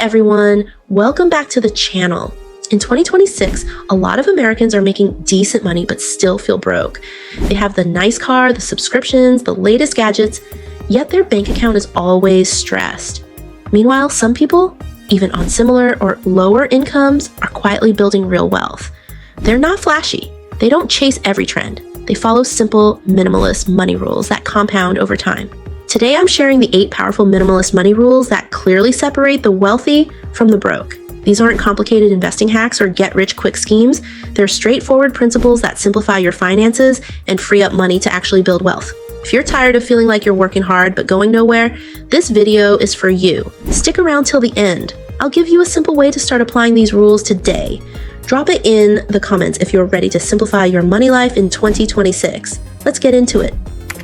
everyone, welcome back to the channel. In 2026, a lot of Americans are making decent money but still feel broke. They have the nice car, the subscriptions, the latest gadgets, yet their bank account is always stressed. Meanwhile, some people, even on similar or lower incomes, are quietly building real wealth. They're not flashy. They don't chase every trend. They follow simple, minimalist money rules that compound over time. Today, I'm sharing the 8 powerful minimalist money rules that clearly separate the wealthy from the broke. These aren't complicated investing hacks or get-rich-quick schemes. They're straightforward principles that simplify your finances and free up money to actually build wealth. If you're tired of feeling like you're working hard but going nowhere, this video is for you. Stick around till the end. I'll give you a simple way to start applying these rules today. Drop it in the comments if you're ready to simplify your money life in 2026. Let's get into it.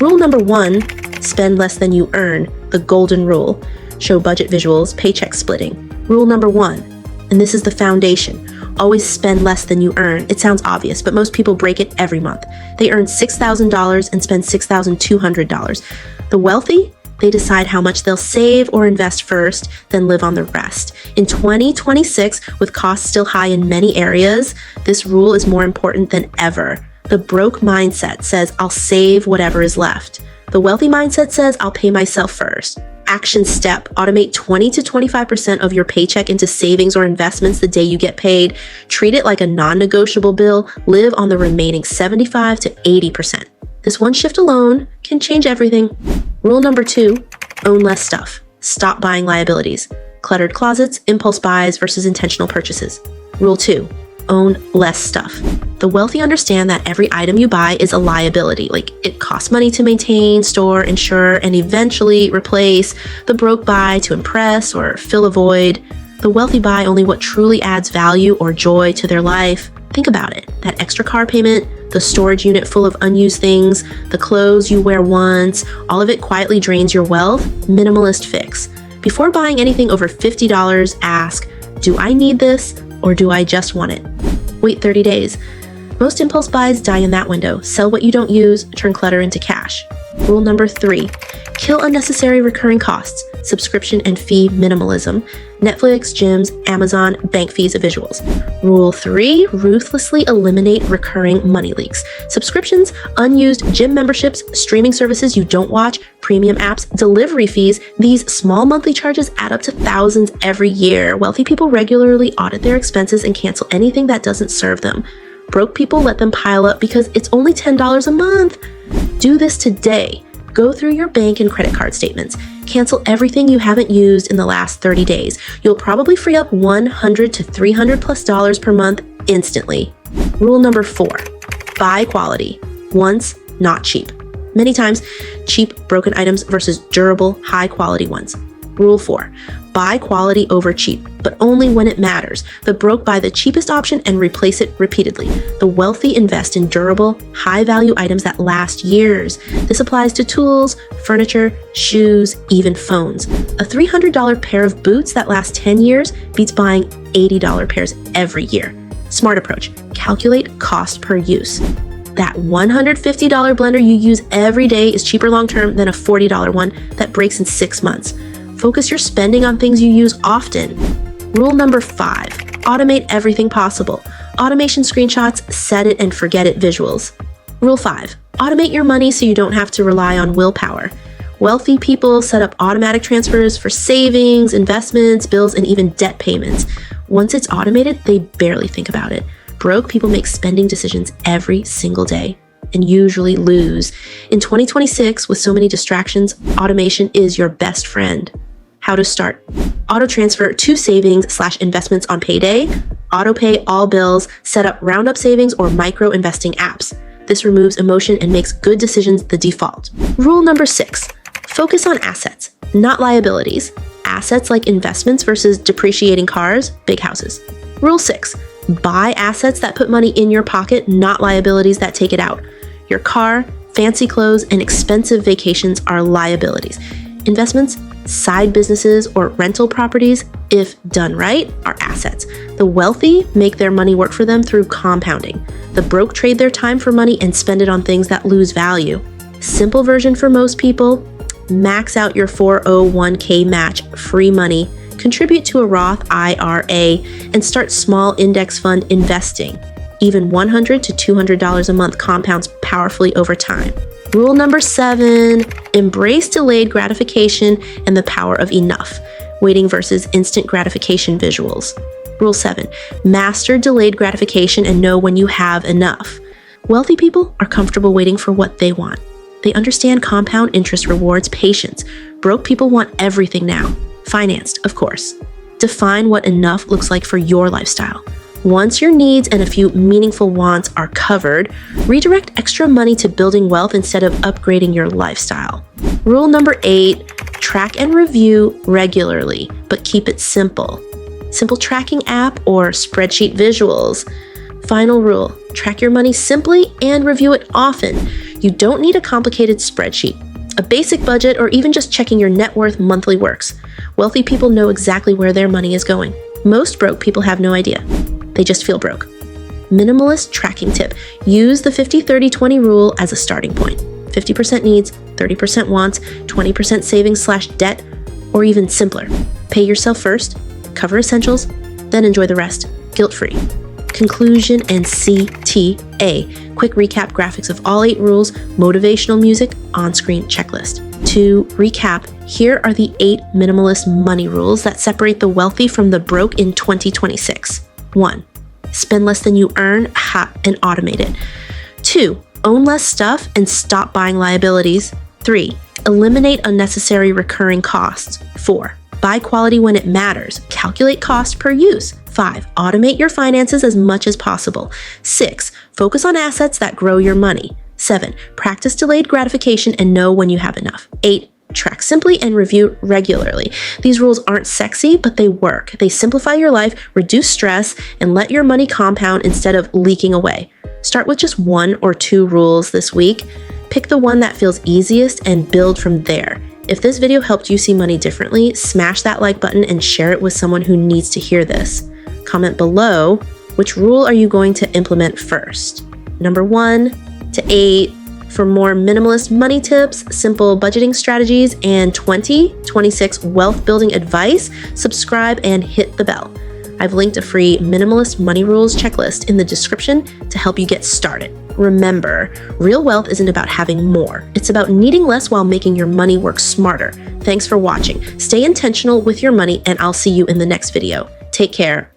Rule number 1, spend less than you earn, the golden rule. Show budget visuals, paycheck splitting. Rule number 1, and this is the foundation, always spend less than you earn. It sounds obvious, but most people break it every month. They earn $6,000 and spend $6,200. The wealthy, they decide how much they'll save or invest first, then live on the rest. In 2026, with costs still high in many areas, this rule is more important than ever. The broke mindset says, I'll save whatever is left. The wealthy mindset says, I'll pay myself first. Action step, automate 20 to 25% of your paycheck into savings or investments the day you get paid. Treat it like a non-negotiable bill. Live on the remaining 75 to 80%. This one shift alone can change everything. Rule number 2, own less stuff. Stop buying liabilities. Cluttered closets, impulse buys versus intentional purchases. Rule 2, own less stuff. The wealthy understand that every item you buy is a liability, like it costs money to maintain, store, insure, and eventually replace. The broke buy to impress or fill a void. The wealthy buy only what truly adds value or joy to their life. Think about it. That extra car payment, the storage unit full of unused things, the clothes you wear once, all of it quietly drains your wealth. Minimalist fix. Before buying anything over $50, ask, do I need this or do I just want it? Wait 30 days. Most impulse buys die in that window. Sell what you don't use, turn clutter into cash. Rule number 3, kill unnecessary recurring costs, subscription and fee minimalism, Netflix, gyms, Amazon, bank fees, and visuals. Rule 3, ruthlessly eliminate recurring money leaks. Subscriptions, unused gym memberships, streaming services you don't watch, premium apps, delivery fees. These small monthly charges add up to thousands every year. Wealthy people regularly audit their expenses and cancel anything that doesn't serve them. Broke people let them pile up because it's only $10 a month. Do this today. Go through your bank and credit card statements. Cancel everything you haven't used in the last 30 days. You'll probably free up $100 to $300+ per month instantly. Rule number 4, buy quality. Once, not cheap. Many times, cheap, broken items versus durable, high quality ones. Rule 4, buy quality over cheap, but only when it matters. The broke buy the cheapest option and replace it repeatedly. The wealthy invest in durable, high-value items that last years. This applies to tools, furniture, shoes, even phones. A $300 pair of boots that last 10 years beats buying $80 pairs every year. Smart approach, calculate cost per use. That $150 blender you use every day is cheaper long-term than a $40 one that breaks in 6 months. Focus your spending on things you use often. Rule number 5, automate everything possible. Automation screenshots, set it and forget it visuals. Rule 5, automate your money so you don't have to rely on willpower. Wealthy people set up automatic transfers for savings, investments, bills, and even debt payments. Once it's automated, they barely think about it. Broke people make spending decisions every single day and usually lose. In 2026, with so many distractions, automation is your best friend. How to start. Auto transfer to savings/investments on payday. Auto pay all bills. Set up roundup savings or micro investing apps. This removes emotion and makes good decisions the default. Rule number 6, focus on assets, not liabilities. Assets like investments versus depreciating cars, big houses. Rule 6, buy assets that put money in your pocket, not liabilities that take it out. Your car, fancy clothes, and expensive vacations are liabilities. Investments, side businesses, or rental properties, if done right, are assets. The wealthy make their money work for them through compounding. The broke trade their time for money and spend it on things that lose value. Simple version for most people, max out your 401k match, free money. contribute to a Roth IRA, and start small index fund investing. Even $100 to $200 a month compounds powerfully over time. Rule number 7, embrace delayed gratification and the power of enough, waiting versus instant gratification visuals. Rule 7, master delayed gratification and know when you have enough. Wealthy people are comfortable waiting for what they want. They understand compound interest rewards patience. Broke people want everything now. Financed, of course. Define what enough looks like for your lifestyle. Once your needs and a few meaningful wants are covered, redirect extra money to building wealth instead of upgrading your lifestyle. Rule number 8, track and review regularly, but keep it simple. Simple tracking app or spreadsheet visuals. Final rule, track your money simply and review it often. You don't need a complicated spreadsheet. A basic budget or even just checking your net worth monthly works. Wealthy people know exactly where their money is going. Most broke people have no idea. They just feel broke. Minimalist tracking tip. Use the 50-30-20 rule as a starting point. 50% needs, 30% wants, 20% savings/debt, or even simpler. Pay yourself first, cover essentials, then enjoy the rest, guilt-free. Conclusion and CTA. Quick recap graphics of all 8 rules, motivational music, on-screen checklist. To recap, here are the 8 minimalist money rules that separate the wealthy from the broke in 2026. 1. Spend less than you earn, and automate it. 2. Own less stuff and stop buying liabilities. 3. Eliminate unnecessary recurring costs. 4. Buy quality when it matters. Calculate cost per use. 5. Automate your finances as much as possible. 6. Focus on assets that grow your money. 7. Practice delayed gratification and know when you have enough. 8. Track simply and review regularly. These rules aren't sexy, but they work. They simplify your life, reduce stress, and let your money compound instead of leaking away. Start with just 1 or 2 rules this week. Pick the one that feels easiest and build from there. If this video helped you see money differently, smash that like button and share it with someone who needs to hear this. Comment below, which rule are you going to implement first? Number 1 to 8. For more minimalist money tips, simple budgeting strategies, and 2026 wealth building advice, subscribe and hit the bell. I've linked a free minimalist money rules checklist in the description to help you get started. Remember, real wealth isn't about having more. It's about needing less while making your money work smarter. Thanks for watching. Stay intentional with your money, and I'll see you in the next video. Take care.